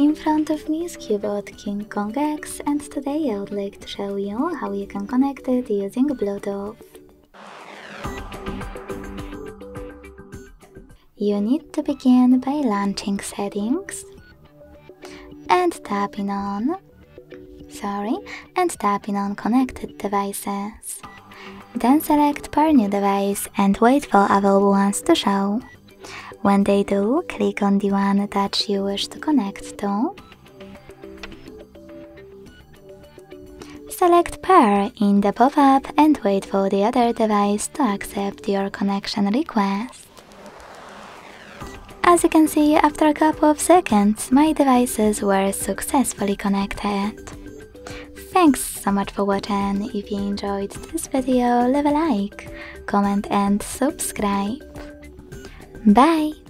In front of me is Cubot King Kong X, and today I would like to show you how you can connect it using Bluetooth. You need to begin by launching Settings and tapping on Connected Devices. Then select Pair New Device and wait for available ones to show. When they do, click on the one that you wish to connect to. Select Pair in the pop-up and wait for the other device to accept your connection request. As you can see, after a couple of seconds, my devices were successfully connected. Thanks so much for watching. If you enjoyed this video, leave a like, comment and subscribe. Bye!